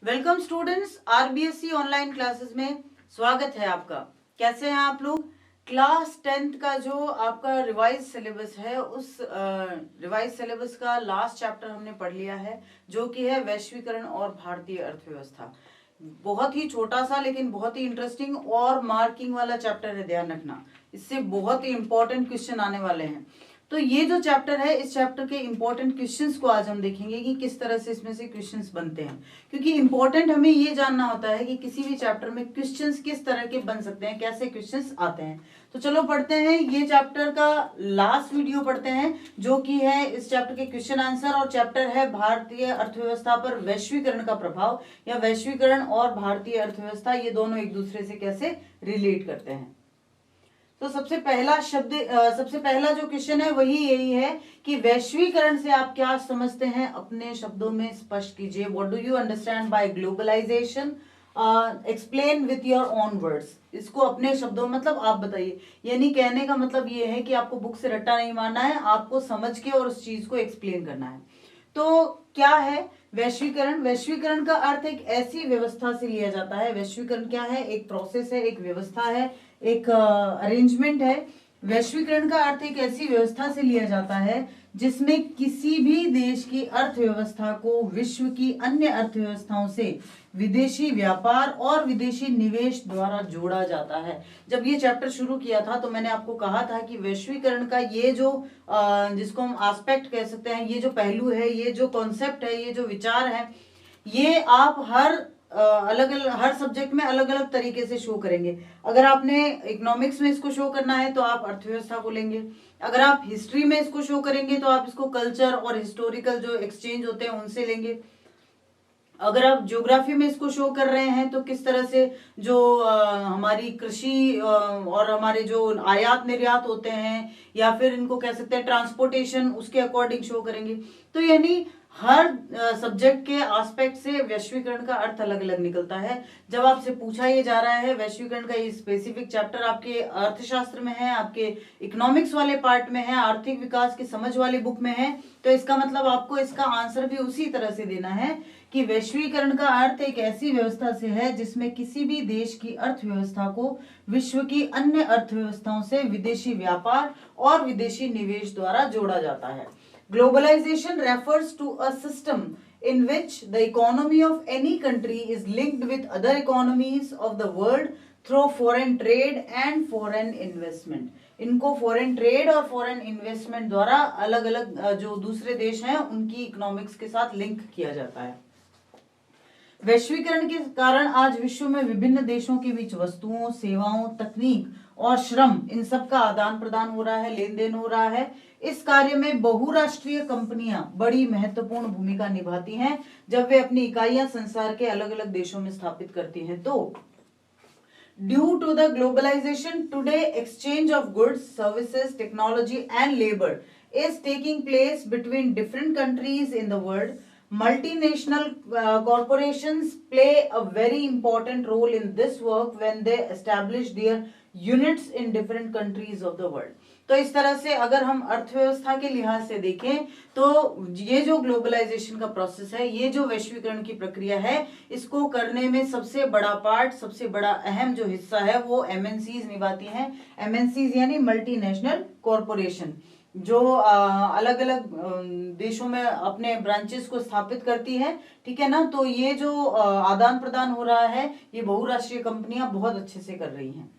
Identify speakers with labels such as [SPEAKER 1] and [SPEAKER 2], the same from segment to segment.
[SPEAKER 1] Welcome students, RBSC online classes में स्वागत है आपका। कैसे हैं आप लोग? क्लास 10th का जो आपका रिवाइज सिलेबस है, उस रिवाइज सिलेबस का लास्ट चैप्टर हमने पढ़ लिया है, जो कि है वैश्वीकरण और भारतीय अर्थव्यवस्था। बहुत ही छोटा सा लेकिन बहुत ही इंटरेस्टिंग और मार्किंग वाला चैप्टर है, ध्यान रखना। इससे बहुत ही इंपॉर्टेंट क्वेश्चन आने वाले हैं। तो ये जो चैप्टर है, इस चैप्टर के इंपॉर्टेंट क्वेश्चंस को आज हम देखेंगे कि किस तरह से इसमें से क्वेश्चंस बनते हैं, क्योंकि इंपॉर्टेंट हमें ये जानना होता है कि किसी भी चैप्टर में क्वेश्चंस किस तरह के बन सकते हैं, कैसे क्वेश्चंस आते हैं। तो चलो पढ़ते हैं, ये चैप्टर का लास्ट वीडियो पढ़ते हैं, जो कि है इस चैप्टर के क्वेश्चन आंसर, और चैप्टर है भारतीय अर्थव्यवस्था पर वैश्वीकरण का प्रभाव, या वैश्वीकरण और भारतीय अर्थव्यवस्था ये दोनों एक दूसरे से कैसे रिलेट करते हैं। तो सबसे पहला जो क्वेश्चन है वही यही है कि वैश्वीकरण से आप क्या समझते हैं, अपने शब्दों में स्पष्ट कीजिए। What do you understand by globalization? Explain with your own words. इसको अपने शब्दों में मतलब आप बताइए। यानी कहने का मतलब ये है कि आपको बुक से रट्टा नहीं मारना है, आपको समझ के और उस चीज को एक्सप्लेन करना है। तो क्या है वैश्वीकरण? वैश्वीकरण का अर्थ एक ऐसी व्यवस्था से लिया जाता है। वैश्वीकरण क्या है? एक प्रोसेस है, एक व्यवस्था है, एक अरेंजमेंट है। वैश्वीकरण का अर्थ एक ऐसी व्यवस्था से लिया जाता है जिसमें किसी भी देश की अर्थव्यवस्था को विश्व की अन्य अर्थव्यवस्थाओं से विदेशी व्यापार और विदेशी निवेश द्वारा जोड़ा जाता है। जब ये चैप्टर शुरू किया था तो मैंने आपको कहा था कि वैश्वीकरण का ये जो जिसको हम एस्पेक्ट कह सकते हैं, ये जो पहलू है, ये जो कॉन्सेप्ट है, ये जो विचार है, ये आप अलग अलग हर सब्जेक्ट में अलग अलग तरीके से शो करेंगे। अगर आपने इकोनॉमिक्स में इसको शो करना है तो आप अर्थव्यवस्था को लेंगे। अगर आप हिस्ट्री में इसको शो करेंगे तो आप इसको कल्चर और हिस्टोरिकल जो एक्सचेंज होते हैं उनसे लेंगे। अगर आप ज्योग्राफी में इसको शो कर रहे हैं तो किस तरह से जो हमारी कृषि और हमारे जो आयात निर्यात होते हैं, या फिर इनको कह सकते हैं ट्रांसपोर्टेशन, उसके अकॉर्डिंग शो करेंगे। तो यानी हर सब्जेक्ट के एस्पेक्ट से वैश्वीकरण का अर्थ अलग अलग निकलता है। जब आपसे पूछा ये जा रहा है वैश्वीकरण का ये स्पेसिफिक चैप्टर आपके अर्थशास्त्र में है, आपके इकोनॉमिक्स वाले पार्ट में है, आर्थिक विकास की समझ वाली बुक में है, तो इसका मतलब आपको इसका आंसर भी उसी तरह से देना है कि वैश्वीकरण का अर्थ एक ऐसी व्यवस्था से है जिसमें किसी भी देश की अर्थव्यवस्था को विश्व की अन्य अर्थव्यवस्थाओं से विदेशी व्यापार और विदेशी निवेश द्वारा जोड़ा जाता है। Globalization refers to a system in which the economy of any country is linked with other economies of the world through foreign trade and foreign investment. इनको फॉरेन ट्रेड और फॉरेन इन्वेस्टमेंट द्वारा अलग अलग जो दूसरे देश हैं उनकी इकोनॉमिक्स के साथ लिंक किया जाता है। वैश्वीकरण के कारण आज विश्व में विभिन्न देशों के बीच वस्तुओं, सेवाओं, तकनीक और श्रम, इन सब का आदान प्रदान हो रहा है, लेन देन हो रहा है। इस कार्य में बहुराष्ट्रीय कंपनियां बड़ी महत्वपूर्ण भूमिका निभाती हैं जब वे अपनी इकाइयां संसार के अलग अलग देशों में स्थापित करती हैं। तो due to the globalization today exchange of goods, services, technology and labour is taking place between different countries in the world. Multinational corporations play a very important role in this work when they establish their units in different countries of the world. तो इस तरह से अगर हम अर्थव्यवस्था के लिहाज से देखें तो ये जो ग्लोबलाइजेशन का प्रोसेस है, ये जो वैश्वीकरण की प्रक्रिया है, इसको करने में सबसे बड़ा पार्ट, सबसे बड़ा अहम जो हिस्सा है वो एमएनसीज निभाती हैं। एमएनसीज यानी मल्टीनेशनल कॉरपोरेशन, जो अलग अलग देशों में अपने ब्रांचेस को स्थापित करती है। ठीक है ना? तो ये जो आदान प्रदान हो रहा है ये बहुराष्ट्रीय कंपनियां बहुत अच्छे से कर रही हैं।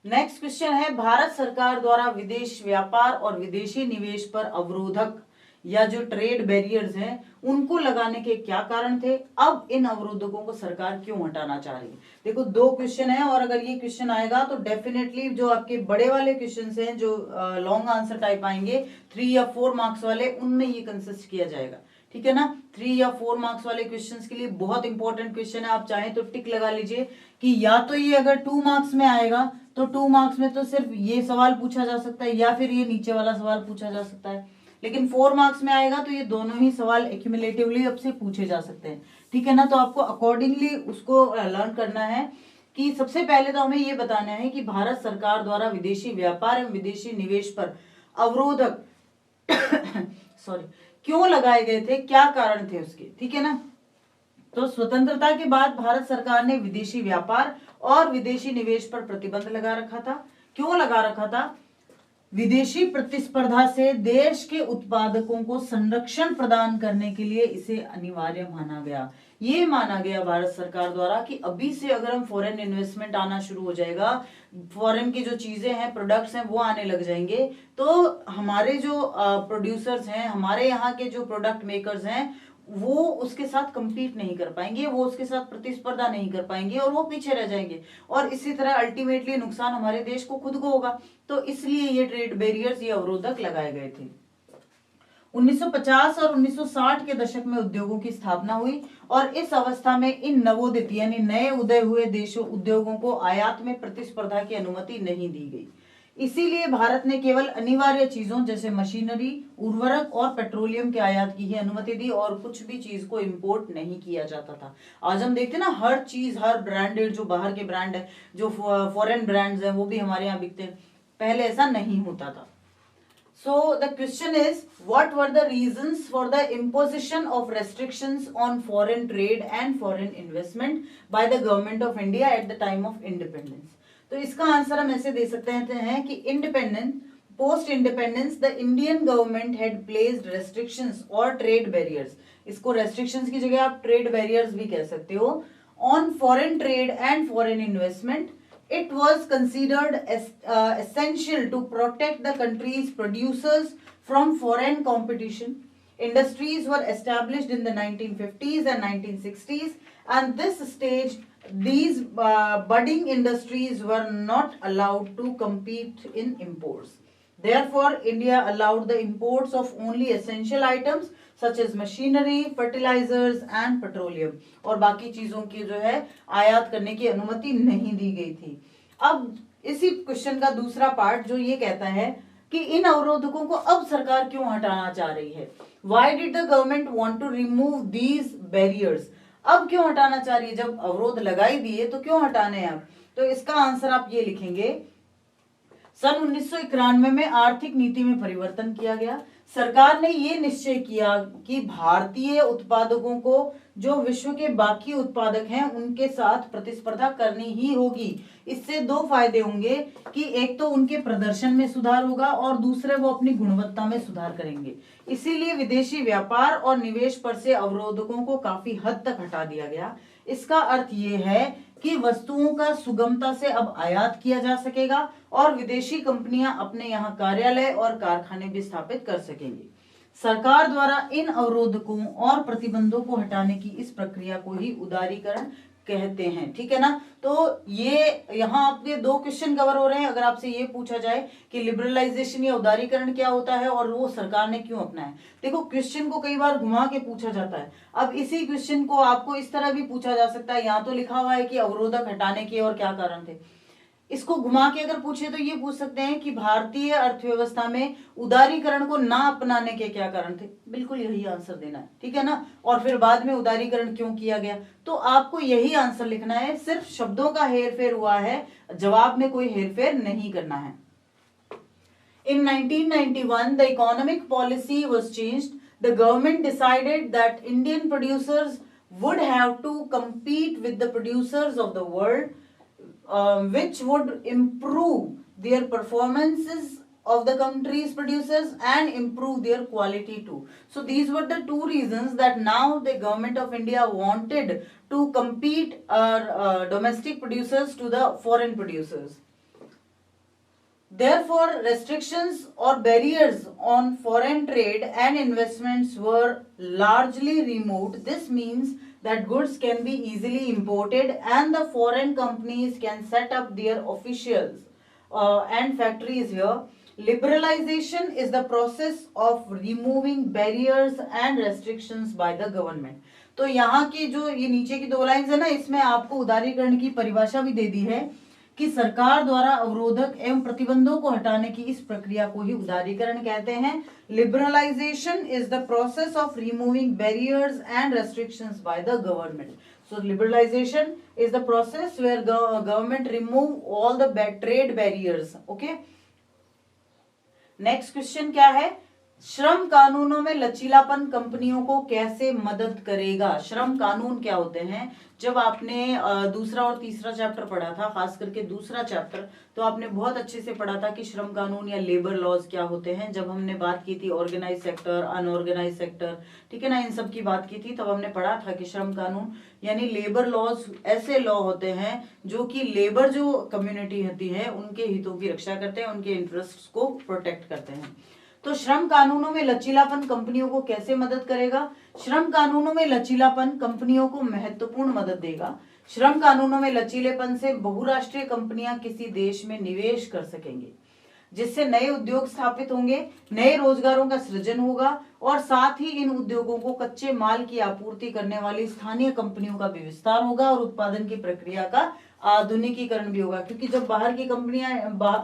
[SPEAKER 1] नेक्स्ट क्वेश्चन है, भारत सरकार द्वारा विदेश व्यापार और विदेशी निवेश पर अवरोधक या जो ट्रेड बैरियर्स हैं उनको लगाने के क्या कारण थे? अब इन अवरोधकों को सरकार क्यों हटाना चाह रही है? देखो, दो क्वेश्चन है, और अगर ये क्वेश्चन आएगा तो डेफिनेटली जो आपके बड़े वाले क्वेश्चन हैं, जो लॉन्ग आंसर टाइप आएंगे 3 या 4 मार्क्स वाले, उनमें ये कंसिस्ट किया जाएगा। ठीक है ना? 3 या 4 मार्क्स वाले क्वेश्चंस के लिए बहुत इंपॉर्टेंट क्वेश्चन है। आप चाहें तो टिक लगा लीजिए कि या तो ये अगर 2 मार्क्स में आएगा तो 2 मार्क्स में तो सिर्फ ये सवाल पूछा जा सकता है, या फिर ये नीचे वाला सवाल पूछा जा सकता है। लेकिन 4 मार्क्स में आएगा तो ये दोनों ही सवाल एक्यूमुलेटिवली अब से पूछे जा सकते हैं। ठीक है ना? तो आपको अकॉर्डिंगली उसको लर्न करना है कि सबसे पहले तो हमें ये बताना है कि भारत सरकार द्वारा विदेशी व्यापार एवं विदेशी निवेश पर अवरोधक सॉरी क्यों लगाए गए थे, क्या कारण थे उसके, ठीक है ना। तो स्वतंत्रता के बाद भारत सरकार ने विदेशी व्यापार और विदेशी निवेश पर प्रतिबंध लगा रखा था। क्यों लगा रखा था? विदेशी प्रतिस्पर्धा से देश के उत्पादकों को संरक्षण प्रदान करने के लिए इसे अनिवार्य माना गया। ये माना गया भारत सरकार द्वारा कि अभी से अगर हम फॉरेन इन्वेस्टमेंट आना शुरू हो जाएगा, फॉरेन की जो चीजें हैं, प्रोडक्ट्स हैं, वो आने लग जाएंगे, तो हमारे जो प्रोड्यूसर्स हैं, हमारे यहाँ के जो प्रोडक्ट मेकर्स हैं, वो उसके साथ compete नहीं कर पाएंगे, वो उसके साथ प्रतिस्पर्धा नहीं कर पाएंगे और वो पीछे रह जाएंगे, और इसी तरह अल्टीमेटली नुकसान हमारे देश को खुद को होगा। तो इसलिए ये ट्रेड बैरियर्स, ये अवरोधक लगाए गए थे। 1950 और 1960 के दशक में उद्योगों की स्थापना हुई और इस अवस्था में इन नवोदित यानी नए उदय हुए देशों उद्योगों को आयात में प्रतिस्पर्धा की अनुमति नहीं दी गई। इसीलिए भारत ने केवल अनिवार्य चीजों जैसे मशीनरी, उर्वरक और पेट्रोलियम के आयात की ही अनुमति दी और कुछ भी चीज को इंपोर्ट नहीं किया जाता था। आज हम देखते हैं ना, हर चीज, हर ब्रांडेड, जो बाहर के ब्रांड है, जो फॉरेन ब्रांड्स हैं, वो भी हमारे यहाँ बिकते हैं। पहले ऐसा नहीं होता था। So the question is, what were the reasons for the imposition of restrictions on foreign trade and foreign investment by the government of India at the time of independence? तो इसका आंसर हम ऐसे दे सकते हैं कि post independence the Indian government had placed restrictions और trade barriers, इसको restrictions की जगह आप ट्रेड बैरियर्स भी कह सकते हो, on foreign trade and foreign investment. It was considered essential to protect the country's producers from foreign competition. Industries were established in the 1950s and 1960s, and this stage, these budding industries were not allowed to compete in imports. Therefore, India allowed the imports of only essential items such as machinery, fertilizers and petroleum, और बाकी चीजों की जो है आयात करने की अनुमति नहीं दी गई थी. अब इसी क्वेश्चन का दूसरा पार्ट जो ये कहता है कि इन अवरोधकों को अब सरकार क्यों हटाना चाह रही है. Why did the government want to remove these barriers? अब क्यों हटाना चाह रही है? जब अवरोध लगाई दिए तो क्यों हटाने हैं अब? तो इसका आंसर आप ये लिखेंगे, सन 1991 में आर्थिक नीति में परिवर्तन किया गया. सरकार ने ये निश्चय किया कि भारतीय उत्पादकों को जो विश्व के बाकी उत्पादक हैं उनके साथ प्रतिस्पर्धा करनी ही होगी. इससे दो फायदे होंगे कि एक तो उनके प्रदर्शन में सुधार होगा और दूसरे वो अपनी गुणवत्ता में सुधार करेंगे. इसीलिए विदेशी व्यापार और निवेश पर से अवरोधकों को काफी हद तक हटा दिया गया. इसका अर्थ ये है कि वस्तुओं का सुगमता से अब आयात किया जा सकेगा और विदेशी कंपनियां अपने यहाँ कार्यालय और कारखाने भी स्थापित कर सकेंगी. सरकार द्वारा इन अवरोधकों और प्रतिबंधों को हटाने की इस प्रक्रिया को ही उदारीकरण कहते हैं. ठीक है ना. तो ये यहाँ आपके दो क्वेश्चन कवर हो रहे हैं. अगर आपसे ये पूछा जाए कि लिबरलाइजेशन या उदारीकरण क्या होता है और वो सरकार ने क्यों अपनाया, देखो क्वेश्चन को कई बार घुमा के पूछा जाता है. अब इसी क्वेश्चन को आपको इस तरह भी पूछा जा सकता है. यहाँ तो लिखा हुआ है कि अवरोधक हटाने के और क्या कारण थे. इसको घुमा के अगर पूछे तो ये पूछ सकते हैं कि भारतीय अर्थव्यवस्था में उदारीकरण को ना अपनाने के क्या कारण थे. बिल्कुल यही आंसर देना है. ठीक है ना. और फिर बाद में उदारीकरण क्यों किया गया, तो आपको यही आंसर लिखना है. सिर्फ शब्दों का हेरफेर हुआ है, जवाब में कोई हेरफेर नहीं करना है. In 1991, the economic policy was changed. The government decided that Indian producers would have to compete with the producers of the world, which would improve their performances of the country's producers and improve their quality too. So these were the two reasons that now the government of India wanted to compete domestic producers to the foreign producers. Therefore, restrictions or barriers on foreign trade and investments were largely removed. This means that goods can be easily imported and the foreign companies can set up their officials and factories here. Liberalization is the process of removing barriers and restrictions by the government. तो यहाँ की जो ये नीचे की दो lines है ना, इसमें आपको उदारीकरण की परिभाषा भी दे दी है कि सरकार द्वारा अवरोधक एवं प्रतिबंधों को हटाने की इस प्रक्रिया को ही उदारीकरण कहते हैं. Liberalization is the process of removing barriers and restrictions by the government. So liberalization is the process where government remove all the trade barriers. Okay. Next question क्या है श्रम कानूनों में लचीलापन कंपनियों को कैसे मदद करेगा? श्रम कानून क्या होते हैं? जब आपने दूसरा और तीसरा चैप्टर पढ़ा था, खास करके दूसरा चैप्टर, तो आपने बहुत अच्छे से पढ़ा था कि श्रम कानून या लेबर लॉज क्या होते हैं। जब हमने बात की थी ऑर्गेनाइज सेक्टर, अनऑर्गेनाइज सेक्टर, ठीक है ना, इन सब की बात की थी, तब हमने पढ़ा था कि श्रम कानून यानी लेबर लॉज ऐसे लॉ होते हैं जो कि लेबर जो कम्युनिटी होती है उनके हितों की रक्षा करते हैं, उनके इंटरेस्ट को प्रोटेक्ट करते हैं। तो श्रम कानूनों में लचीलापन कंपनियों को कैसे मदद करेगा? श्रम कानूनों में लचीलापन कंपनियों को महत्वपूर्ण मदद देगा। श्रम कानूनों में लचीलेपन से बहुराष्ट्रीय कंपनियां किसी देश में निवेश कर सकेंगे, जिससे नए उद्योग स्थापित होंगे, नए रोजगारों का सृजन होगा और साथ ही इन उद्योगों को कच्चे माल की आपूर्ति करने वाली स्थानीय कंपनियों का भी विस्तार होगा और उत्पादन की प्रक्रिया का आधुनिकीकरण भी होगा। क्योंकि जब बाहर की कंपनियां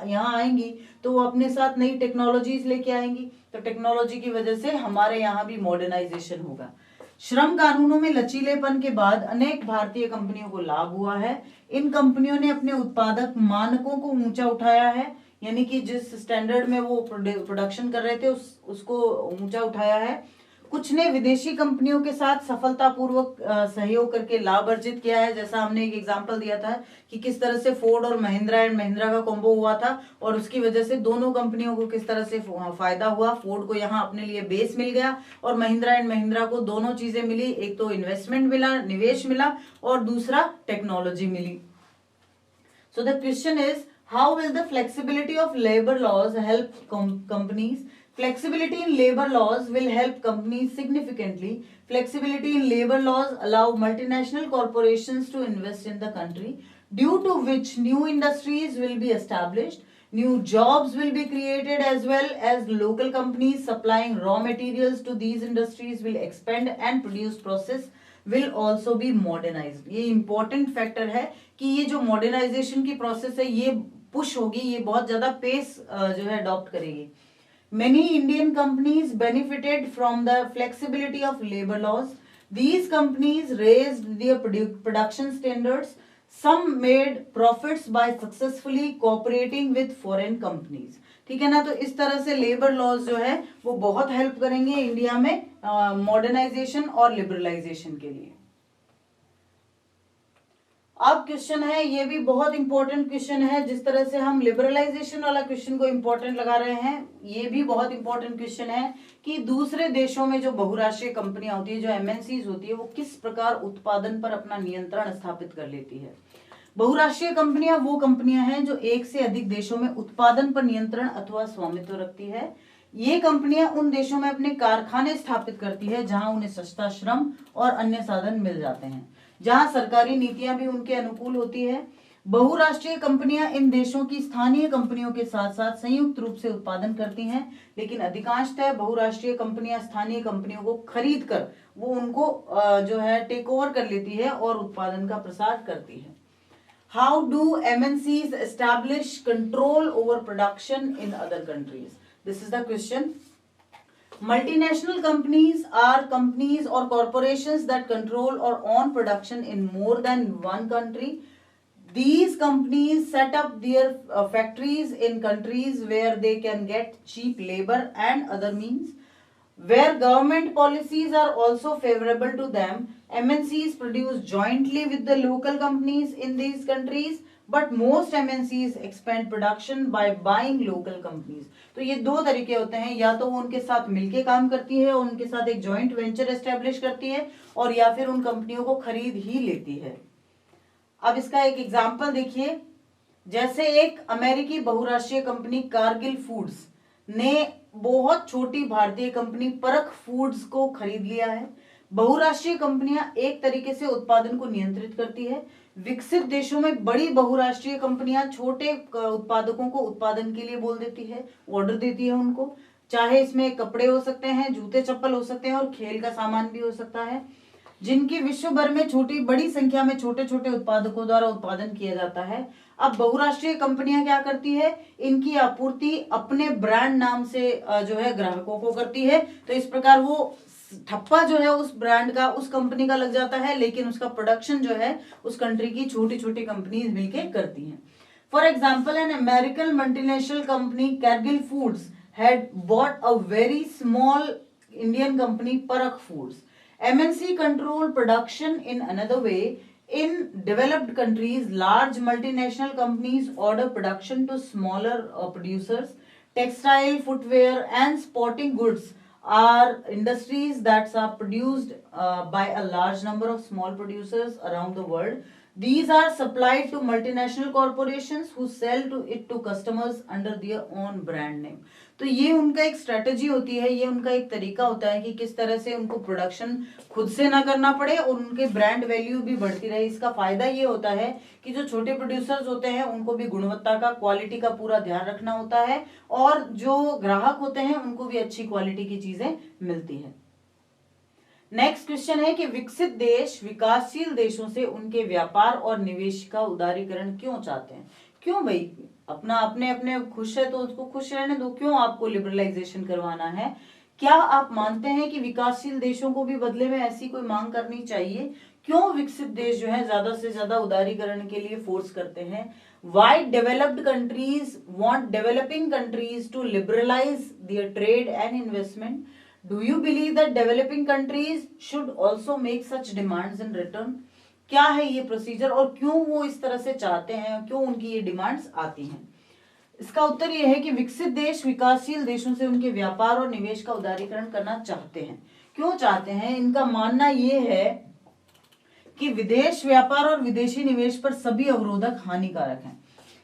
[SPEAKER 1] यहाँ आएंगी तो वो अपने साथ नई टेक्नोलॉजीज लेके आएंगी, तो टेक्नोलॉजी की वजह से हमारे यहाँ भी मॉडर्नाइजेशन होगा। श्रम कानूनों में लचीलेपन के बाद अनेक भारतीय कंपनियों को लाभ हुआ है। इन कंपनियों ने अपने उत्पादक मानकों को ऊंचा उठाया है, यानी कि जिस स्टैंडर्ड में वो प्रोडक्शन कर रहे थे उसको ऊंचा उठाया है। कुछ ने विदेशी कंपनियों के साथ सफलतापूर्वक सहयोग करके लाभ अर्जित किया है। जैसा हमने एक एग्जांपल दिया था कि किस तरह से फोर्ड और महिंद्रा एंड महिंद्रा का कॉम्बो हुआ था और उसकी वजह से दोनों कंपनियों को किस तरह से फायदा हुआ। फोर्ड को यहाँ अपने लिए बेस मिल गया और महिंद्रा एंड महिंद्रा को दोनों चीजें मिली, एक तो इन्वेस्टमेंट मिला, निवेश मिला, और दूसरा टेक्नोलॉजी मिली। So the question is, how will the flexibility of labor laws help companies? Flexibility in labor laws will help companies significantly. Flexibility in labor laws allow multinational corporations to invest in the country, due to which new industries will be established, new jobs will be created, as well as local companies supplying raw materials to these industries will expand and produce process will also be modernized. ये important factor है कि ये जो modernization की process है ये push होगी, ये बहुत ज्यादा पेस जो है अडॉप्ट करेगी। Many Indian companies benefited from the flexibility of labor laws. These companies raised their production standards. Some made profits by successfully cooperating with foreign companies. ठीक है ना, तो इस तरह से लेबर लॉज जो है वो बहुत हेल्प करेंगे इंडिया में मॉडर्नाइजेशन और लिबरलाइजेशन के लिए। अब क्वेश्चन है, ये भी बहुत इंपॉर्टेंट क्वेश्चन है। जिस तरह से हम लिबरलाइजेशन वाला क्वेश्चन को इंपॉर्टेंट लगा रहे हैं, ये भी बहुत इंपॉर्टेंट क्वेश्चन है कि दूसरे देशों में जो बहुराष्ट्रीय कंपनियां होती है, जो एमएनसीज होती है, वो किस प्रकार उत्पादन पर अपना नियंत्रण स्थापित कर लेती है। बहुराष्ट्रीय कंपनियां वो कंपनियां हैं जो एक से अधिक देशों में उत्पादन पर नियंत्रण अथवा स्वामित्व रखती है। ये कंपनियां उन देशों में अपने कारखाने स्थापित करती है जहां उन्हें सस्ता श्रम और अन्य साधन मिल जाते हैं, जहां सरकारी नीतियां भी उनके अनुकूल होती है। बहुराष्ट्रीय कंपनियां इन देशों की स्थानीय कंपनियों के साथ साथ संयुक्त रूप से उत्पादन करती हैं, लेकिन अधिकांशतः बहुराष्ट्रीय कंपनियां स्थानीय कंपनियों को खरीद कर वो उनको जो है टेक ओवर कर लेती है और उत्पादन का प्रसार करती है। How do MNCs establish control over production in other countries? This is the question. Multinational companies are companies or corporations that control or own production in more than one country. These companies set up their factories in countries where they can get cheap labor and other means. Where government policies are also favorable to them, MNCs produce jointly with the local companies in these countries, but most MNCs expand production by buying local companies. तो ये दो तरीके होते हैं, या तो वो उनके साथ मिलके काम करती है, उनके साथ एक जॉइंट वेंचर एस्टेब्लिश करती है, और या फिर उन कंपनियों को खरीद ही लेती है। अब इसका एक एग्जाम्पल देखिए, जैसे एक अमेरिकी बहुराष्ट्रीय कंपनी कारगिल फूड्स ने बहुत छोटी भारतीय कंपनी परख फूड्स को खरीद लिया है। बहुराष्ट्रीय कंपनियां एक तरीके से उत्पादन को नियंत्रित करती है। विकसित देशों में बड़ी बहुराष्ट्रीय कंपनियां छोटे उत्पादकों को उत्पादन के लिए बोल देती है, ऑर्डर देती है उनको, चाहे इसमें कपड़े हो सकते हैं, जूते चप्पल हो सकते हैं और खेल का सामान भी हो सकता है, जिनकी विश्व भर में छोटी बड़ी संख्या में छोटे छोटे उत्पादकों द्वारा उत्पादन किया जाता है। अब बहुराष्ट्रीय कंपनियां क्या करती है, इनकी आपूर्ति अपने ब्रांड नाम से जो है ग्राहकों को करती है। तो इस प्रकार वो ठप्पा जो है उस ब्रांड का, उस कंपनी का लग जाता है, लेकिन उसका प्रोडक्शन जो है उस कंट्री की छोटी छोटी कंपनीज मिलके करती हैं। For example, an American multinational company Kargil foods had bought a very small Indian company, Parak Foods. MNC control production in another way. In developed countries, large multinational companies order production to smaller producers. Textile, footwear, and sporting goods are industries that are produced by a large number of small producers around the world. These are supplied to multinational corporations who sell it to customers under their own brand name. तो ये उनका एक strategy होती है, ये उनका एक तरीका होता है कि किस तरह से उनको प्रोडक्शन खुद से ना करना पड़े और उनके ब्रांड वैल्यू भी बढ़ती रहे। इसका फायदा ये होता है कि जो छोटे प्रोड्यूसर्स होते हैं उनको भी गुणवत्ता का, क्वालिटी का पूरा ध्यान रखना होता है और जो ग्राहक होते हैं उनको भी अच्छी क्वालिटी की चीजें मिलती है। नेक्स्ट क्वेश्चन है कि विकसित देश विकासशील देशों से उनके व्यापार और निवेश का उदारीकरण क्यों चाहते हैं? क्यों भाई, अपना अपने अपने खुश है तो उसको खुश रहने दो, क्यों आपको लिबरलाइजेशन करवाना है? क्या आप मानते हैं कि विकासशील देशों को भी बदले में ऐसी कोई मांग करनी चाहिए? क्यों विकसित देश जो है ज्यादा से ज्यादा उदारीकरण के लिए फोर्स करते हैं? Why developed countries want developing countries to liberalize their trade and investment? Do you believe that developing countries should also make such demands in return? क्या है ये प्रोसीजर और क्यों वो इस तरह से चाहते हैं, क्यों उनकी ये डिमांड्स आती हैं? इसका उत्तर ये है कि विकसित देश विकासशील देशों से उनके व्यापार और निवेश का उदारीकरण करना चाहते हैं। क्यों चाहते हैं? इनका मानना ये है कि विदेश व्यापार और विदेशी निवेश पर सभी अवरोधक हानिकारक हैं,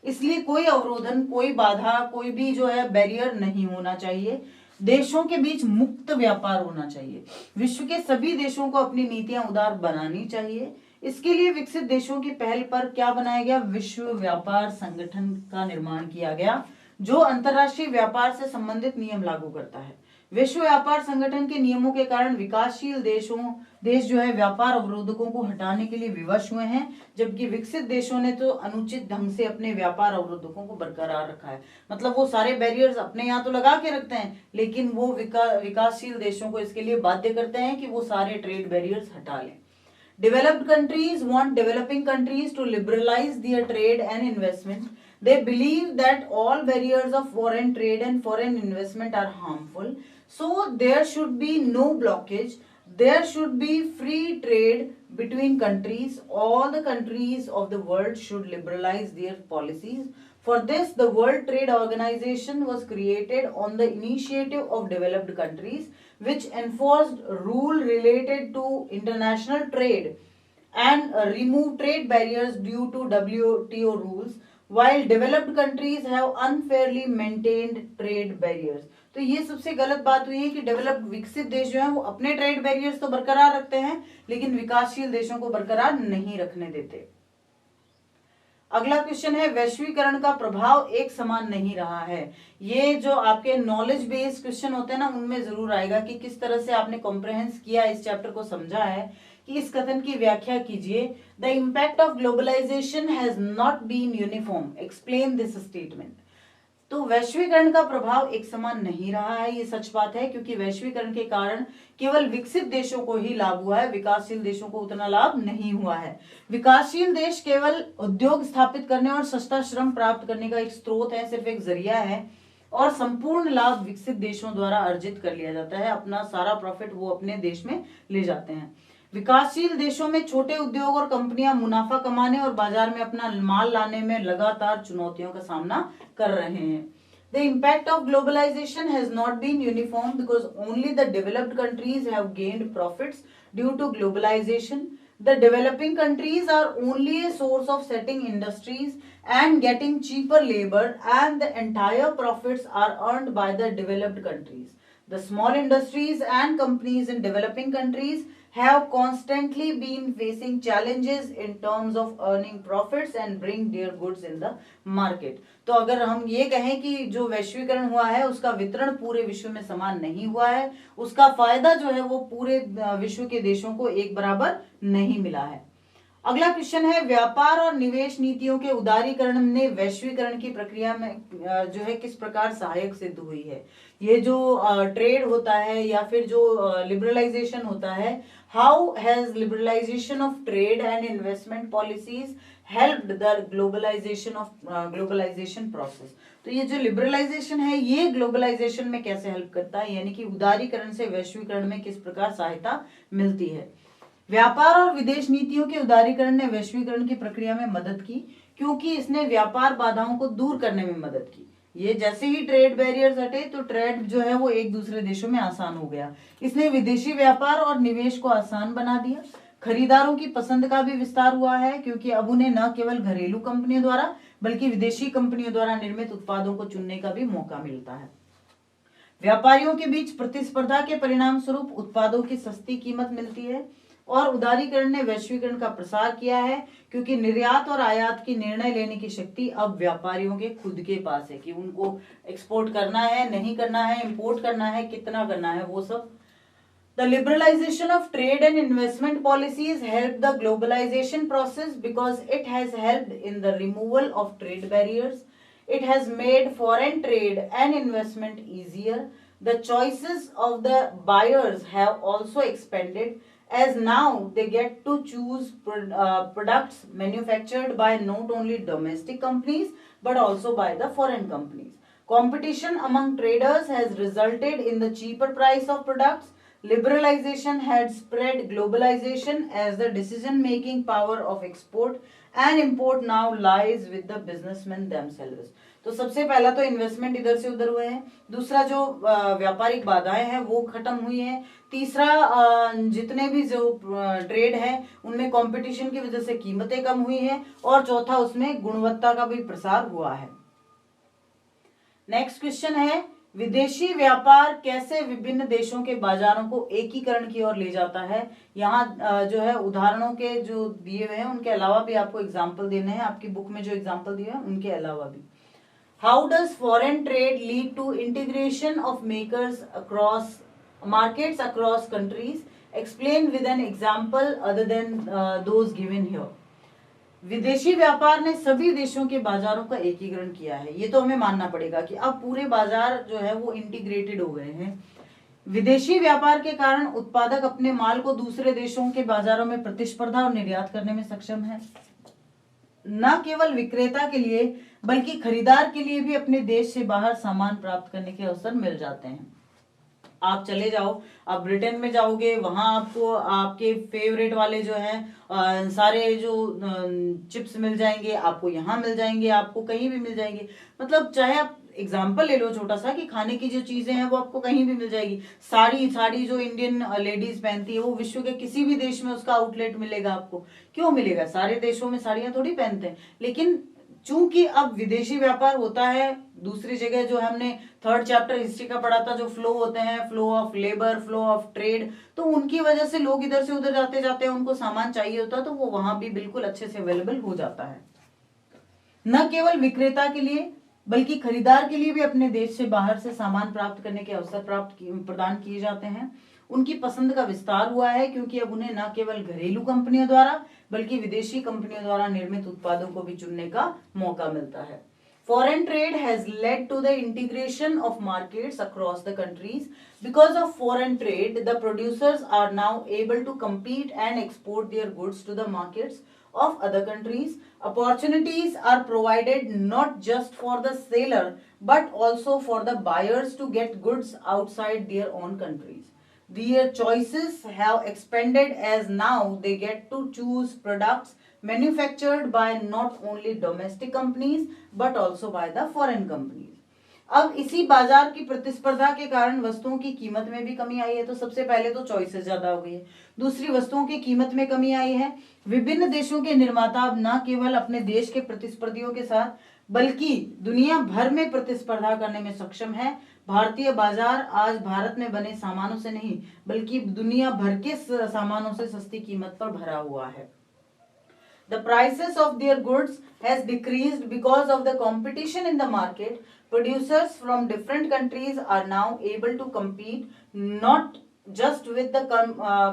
[SPEAKER 1] इसलिए कोई अवरोधन, कोई बाधा, कोई भी जो है बैरियर नहीं होना चाहिए। देशों के बीच मुक्त व्यापार होना चाहिए। विश्व के सभी देशों को अपनी नीतियां उदार बनानी चाहिए। इसके लिए विकसित देशों की पहल पर क्या बनाया गया? विश्व व्यापार संगठन का निर्माण किया गया, जो अंतरराष्ट्रीय व्यापार से संबंधित नियम लागू करता है। विश्व व्यापार संगठन के नियमों के कारण विकासशील देश जो है व्यापार अवरोधकों को हटाने के लिए विवश हुए हैं, जबकि विकसित देशों ने तो अनुचित ढंग से अपने व्यापार अवरोधकों को बरकरार रखा है। मतलब वो सारे बैरियर्स अपने यहाँ तो लगा के रखते हैं, लेकिन वो विकासशील देशों को इसके लिए बाध्य करते हैं कि वो सारे ट्रेड बैरियर्स हटा लें। Developed countries want developing countries to liberalize their trade and investment. They believe that all barriers of foreign trade and foreign investment are harmful. So there should be no blockage. There should be free trade between countries. All the countries of the world should liberalize their policies. For this, the World Trade Organization was created on the initiative of developed countries, which enforced rule related to international trade and remove trade barriers due to WTO rules, while developed countries have unfairly maintained trade barriers. तो ये सबसे गलत बात हुई है कि developed विकसित देश जो है वो अपने ट्रेड बैरियर्स तो बरकरार रखते हैं, लेकिन विकासशील देशों को बरकरार नहीं रखने देते। अगला क्वेश्चन है, वैश्वीकरण का प्रभाव एक समान नहीं रहा है। ये जो आपके नॉलेज बेस्ड क्वेश्चन होते हैं ना, उनमें जरूर आएगा कि किस तरह से आपने कॉम्प्रहेंस किया, इस चैप्टर को समझा है, कि इस कथन की व्याख्या कीजिए। The impact of globalization has not been uniform, explain this statement. तो वैश्वीकरण का प्रभाव एक समान नहीं रहा है, ये सच बात है, क्योंकि वैश्वीकरण के कारण केवल विकसित देशों को ही लाभ हुआ है, विकासशील देशों को उतना लाभ नहीं हुआ है। विकासशील देश केवल उद्योग स्थापित करने और सस्ता श्रम प्राप्त करने का एक स्रोत है, सिर्फ एक जरिया है, और संपूर्ण लाभ विकसित देशों द्वारा अर्जित कर लिया जाता है। अपना सारा प्रॉफिट वो अपने देश में ले जाते हैं। विकासशील देशों में छोटे उद्योग और कंपनियां मुनाफा कमाने और बाजार में अपना माल लाने में लगातार चुनौतियों का सामना कर रहे हैं। The impact of globalization has not been uniform because only the developed countries have gained profits due to globalization. The developing countries are only a source of setting industries and getting cheaper labor, and the entire profits are earned by the developed countries. The small industries and companies in developing countries have constantly been facing challenges in terms of earning profits and bring their goods in the market. तो अगर हम ये कहें कि जो वैश्वीकरण हुआ है उसका वितरण पूरे विश्व में समान नहीं हुआ है, उसका फायदा जो है वो पूरे विश्व के देशों को एक बराबर नहीं मिला है। अगला क्वेश्चन है, व्यापार और निवेश नीतियों के उदारीकरण ने वैश्वीकरण की प्रक्रिया में जो है किस प्रकार सहायक सिद्ध हुई है। ये जो ट्रेड होता है या फिर जो लिबरलाइजेशन होता है, how has liberalization of trade and investment policies helped the globalization process. तो ये जो लिबरलाइजेशन है ये ग्लोबलाइजेशन में कैसे हेल्प करता है, यानी कि उदारीकरण से वैश्वीकरण में किस प्रकार सहायता मिलती है। व्यापार और विदेश नीतियों के उदारीकरण ने वैश्वीकरण की प्रक्रिया में मदद की, क्योंकि इसने व्यापार बाधाओं को दूर करने में मदद की। ये जैसे ही ट्रेड बैरियर्स हटे तो ट्रेड जो है वो एक दूसरे देशों में आसान हो गया। इसने विदेशी व्यापार और निवेश को आसान बना दिया। खरीदारों की पसंद का भी विस्तार हुआ है, क्योंकि अब उन्हें न केवल घरेलू कंपनियों द्वारा बल्कि विदेशी कंपनियों द्वारा निर्मित उत्पादों को चुनने का भी मौका मिलता है। व्यापारियों के बीच प्रतिस्पर्धा के परिणाम स्वरूप उत्पादों की सस्ती कीमत मिलती है। और उदारीकरण ने वैश्वीकरण का प्रसार किया है, क्योंकि निर्यात और आयात की निर्णय लेने की शक्ति अब व्यापारियों के खुद के पास है कि उनको एक्सपोर्ट करना है, नहीं करना है, इंपोर्ट करना है, कितना करना है, वो सब। The liberalization of trade and investment policies helped the globalization process because it has helped in the removal of trade barriers. It has made foreign trade and investment easier. The choices of the buyers have also expanded, as now they get to choose products manufactured by not only domestic companies but also by the foreign companies. Competition among traders has resulted in the cheaper price of products. Liberalization had spread globalization, as the decision-making power of export and import now lies with the businessmen themselves. तो सबसे पहला तो investment इधर से उधर हुए हैं, दूसरा जो व्यापारिक बाधाएं हैं वो खत्म हुई हैं, तीसरा जितने भी जो ट्रेड है उनमें कंपटीशन की वजह से कीमतें कम हुई हैं, और चौथा उसमें गुणवत्ता का भी प्रसार हुआ है। नेक्स्ट क्वेश्चन है, विदेशी व्यापार कैसे विभिन्न देशों के बाजारों को एकीकरण की ओर ले जाता है। यहाँ जो है उदाहरणों के जो दिए हुए हैं उनके अलावा भी आपको एग्जाम्पल देने हैं, आपकी बुक में जो एग्जाम्पल दिए हैं उनके अलावा भी। How does foreign trade lead to integration of makers across markets across countries, explain with an example other than those given here. विदेशी व्यापार ने सभी देशों के बाजारों का एकीकरण किया है। ये तो हमें मानना पड़ेगा कि अब पूरे बाजार जो है वो इंटीग्रेटेड हो गए हैं। विदेशी व्यापार के कारण उत्पादक अपने माल को दूसरे देशों के बाजारों में प्रतिस्पर्धा और निर्यात करने में सक्षम है। न केवल विक्रेता के लिए बल्कि खरीदार के लिए भी अपने देश से बाहर सामान प्राप्त करने के अवसर मिल जाते हैं। आप चले जाओ, आप ब्रिटेन में जाओगे, वहां आपको आपके फेवरेट वाले जो हैं सारे जो चिप्स मिल जाएंगे, आपको यहाँ मिल जाएंगे, आपको कहीं भी मिल जाएंगे। मतलब चाहे आप एग्जाम्पल ले लो छोटा सा कि खाने की जो चीजें हैं वो आपको कहीं भी मिल जाएगी। साड़ी जो इंडियन लेडीज पहनती है वो विश्व के किसी भी देश में उसका आउटलेट मिलेगा आपको। क्यों मिलेगा, सारे देशों में साड़ियां थोड़ी पहनते हैं, लेकिन चूंकि अब विदेशी व्यापार होता है दूसरी जगह, जो हमने थर्ड चैप्टर हिस्ट्री का पढ़ा था, जो फ्लो होते हैं, flow of labour, flow of trade, तो उनकी वजह से लोग इधर से उधर जाते जाते हैं, उनको सामान चाहिए होता है तो वो वहां भी बिल्कुल अच्छे से अवेलेबल हो जाता है। न केवल विक्रेता के लिए बल्कि खरीदार के लिए भी अपने देश से बाहर से सामान प्राप्त करने के अवसर प्रदान किए जाते हैं। उनकी पसंद का विस्तार हुआ है, क्योंकि अब उन्हें न केवल घरेलू कंपनियों द्वारा बल्कि विदेशी कंपनियों द्वारा निर्मित उत्पादों को भी चुनने का मौका मिलता है। Foreign trade has led to the integration of markets across the countries. Because of foreign trade, the producers are now able to compete and export their goods to the markets of other countries. Opportunities are provided not just for the seller but also for the buyers to get goods outside their own countries. Their choices have expanded, as now they get to choose products manufactured by not only domestic companies but also by the foreign companies. अब इसी बाजार की प्रतिस्पर्धा के कारण वस्तुओं की कीमत में भी कमी आई है। तो सबसे पहले तो चॉइसेस ज्यादा हो गई है, दूसरी वस्तुओं की कीमत में कमी आई है। विभिन्न देशों के निर्माता अब न केवल अपने देश के प्रतिस्पर्धियों के साथ बल्कि दुनिया भर में प्रतिस्पर्धा करने में सक्षम है। भारतीय बाजार आज भारत में बने सामानों से नहीं बल्कि दुनिया भर के सामानों से सस्ती कीमत पर भरा हुआ है। The prices of their goods has decreased because of the competition in the market. Producers from different countries are now able to compete not just with the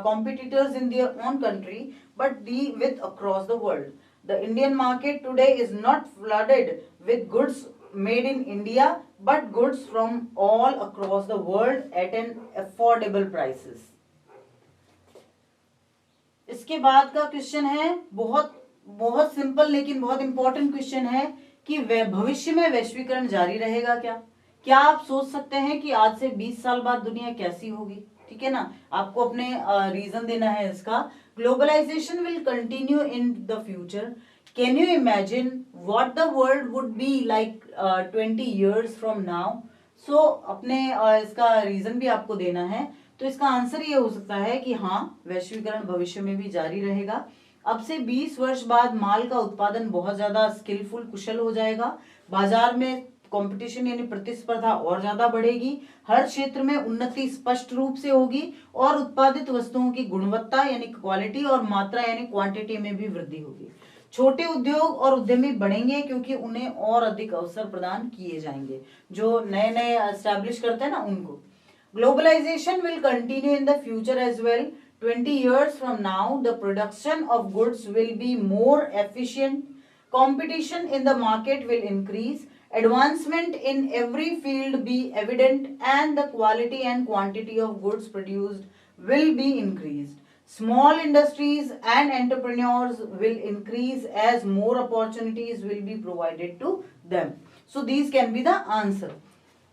[SPEAKER 1] competitors in their own country, but with across the world. The Indian market today is not flooded with goods made in India, but goods from all across the world at an affordable prices. इसके बाद का question है बहुत बहुत simple लेकिन बहुत important question है कि भविष्य में वैश्वीकरण जारी रहेगा क्या आप सोच सकते हैं कि आज से 20 साल बाद दुनिया कैसी होगी? ठीक है ना, आपको अपने रीजन देना है इसका. Globalisation will continue in the future. Can you imagine what the world would be like 20 years from now? So अपने इसका रीजन भी आपको देना है. तो इसका आंसर ये हो सकता है कि हाँ, वैश्वीकरण भविष्य में भी जारी रहेगा. अब से 20 वर्ष बाद माल का उत्पादन बहुत ज्यादा स्किलफुल कुशल हो जाएगा. बाजार में कंपटीशन यानी प्रतिस्पर्धा और ज्यादा बढ़ेगी. हर क्षेत्र में उन्नति स्पष्ट रूप से होगी और उत्पादित वस्तुओं की गुणवत्ता यानी क्वालिटी और मात्रा यानी क्वांटिटी में भी वृद्धि होगी. छोटे उद्योग और उद्यमी बढ़ेंगे क्योंकि उन्हें और अधिक अवसर प्रदान किए जाएंगे. जो नए नए एस्टैब्लिश करते हैं ना उनको. Globalization will continue in the future as well. 20 years from now, the production of goods will be more efficient. Competition in the market will increase. Advancement in every field be evident, and the quality and quantity of goods produced will be increased. Small industries and entrepreneurs will increase as more opportunities will be provided to them. So these can be the answer.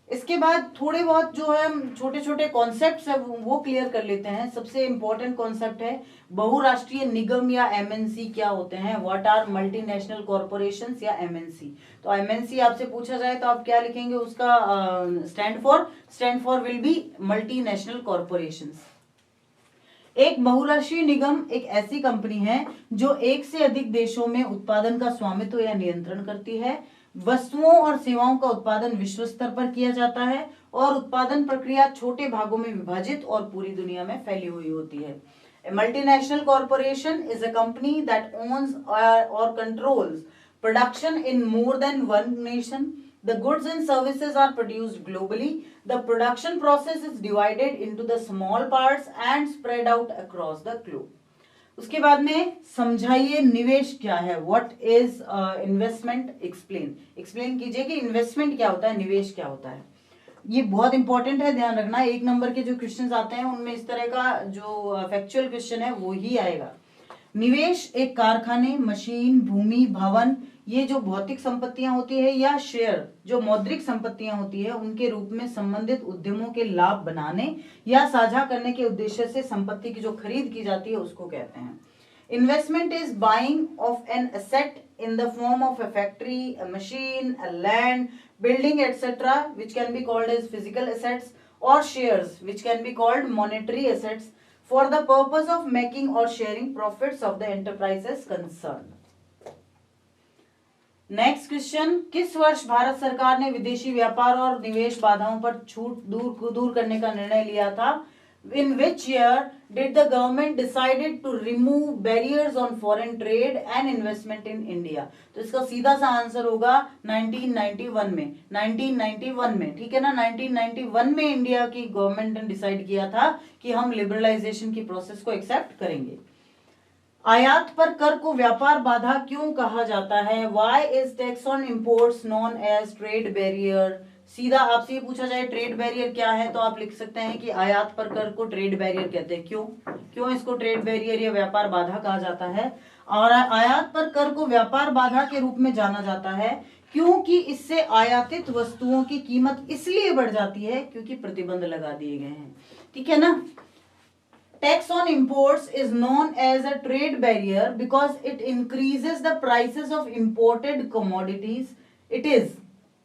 [SPEAKER 1] इसके बाद थोड़े बहुत जो है छोटे छोटे concepts है वो क्लियर कर लेते हैं. सबसे इंपॉर्टेंट कॉन्सेप्ट है बहुराष्ट्रीय निगम या एमएनसी क्या होते हैं. व्हाट आर मल्टीनेशनल कॉर्पोरेशंस या एमएनसी. तो एमएनसी आपसे पूछा जाए तो आप क्या लिखेंगे उसका stand for will be multinational corporations. एक बहुराष्ट्रीय निगम एक ऐसी कंपनी है जो एक से अधिक देशों में उत्पादन का स्वामित्व या नियंत्रण करती है. वस्तुओं और सेवाओं का उत्पादन विश्व स्तर पर किया जाता है और उत्पादन प्रक्रिया छोटे भागों में विभाजित और पूरी दुनिया में फैली हुई होती है. A multinational corporation is a company that owns or controls production in more than one nation. The goods and services are produced globally. The production process is divided into the small parts and spread out across the globe. उसके बाद में समझाइए निवेश क्या है. What is investment. Explain कीजिए कि investment क्या होता है, निवेश क्या होता है. ये बहुत इंपॉर्टेंट है, ध्यान रखना. 1 नंबर के जो क्वेश्चंस आते हैं उनमें इस तरह का जो फैक्चुअल क्वेश्चन है वो ही आएगा. निवेश एक कारखाने, मशीन, भूमि, भवन, ये जो भौतिक संपत्तियां होती है या शेयर जो मौद्रिक संपत्तियां होती है उनके रूप में संबंधित उद्यमों के लाभ बनाने या साझा करने के उद्देश्य से संपत्ति की जो खरीद की जाती है उसको कहते हैं. Investment is buying of an asset in the form of a factory, a machine, a land, building, etc., which can be called as physical assets, or shares, which can be called monetary assets, for the purpose of making or sharing profits of the enterprises concerned. Next question. किस वर्ष भारत सरकार ने विदेशी व्यापार और निवेश बाधाओं पर छूट दूर करने का निर्णय लिया था? In which year did the government decided to remove barriers on foreign trade and investment in India? तो इसका सीधा सा आंसर होगा 1991 में. 1991 में, ठीक है ना. 1991 में इंडिया की गवर्नमेंट ने डिसाइड किया था कि हम लिबरलाइजेशन की प्रोसेस को एक्सेप्ट करेंगे. आयात पर कर को व्यापार बाधा क्यों कहा जाता है? Why is tax on imports known as trade barrier? सीधा आपसे ये पूछा जाए ट्रेड बैरियर क्या है तो आप लिख सकते हैं कि आयात पर कर को ट्रेड बैरियर कहते हैं. क्यों इसको ट्रेड बैरियर या व्यापार बाधा कहा जाता है? और आयात पर कर को व्यापार बाधा के रूप में जाना जाता है क्योंकि इससे आयातित वस्तुओं की कीमत इसलिए बढ़ जाती है क्योंकि प्रतिबंध लगा दिए गए हैं. ठीक है ना. Tax on imports is known as a trade barrier because it increases the prices of imported commodities. It is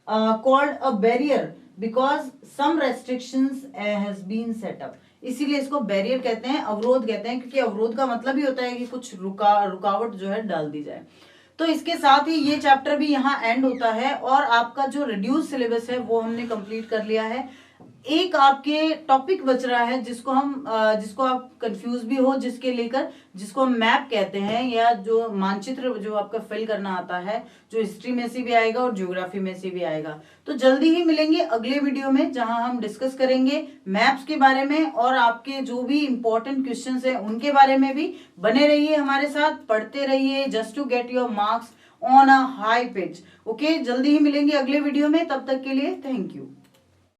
[SPEAKER 1] called a barrier because some restrictions has been set up. इसीलिए इसको बैरियर कहते हैं, अवरोध कहते हैं, क्योंकि अवरोध का मतलब ही होता है कि कुछ रुकावट जो है डाल दी जाए. तो इसके साथ ही ये चैप्टर भी यहाँ एंड होता है और आपका जो रिड्यूस सिलेबस है वो हमने कंप्लीट कर लिया है. एक आपके टॉपिक बच रहा है जिसको आप कंफ्यूज भी हो, जिसको हम मैप कहते हैं, या जो मानचित्र जो आपका फिल करना आता है, जो हिस्ट्री में से भी आएगा और ज्योग्राफी में से भी आएगा। तो जल्दी ही मिलेंगे अगले वीडियो में, जहां हम डिस्कस करेंगे मैप्स के बारे में और आपके जो भी इंपॉर्टेंट क्वेश्चंस हैं उनके बारे में भी। बने रहिए हमारे साथ, पढ़ते रहिए just to get your marks on a high pitch. Okay, जल्दी ही मिलेंगे अगले वीडियो में, तब तक के लिए थैंक यू।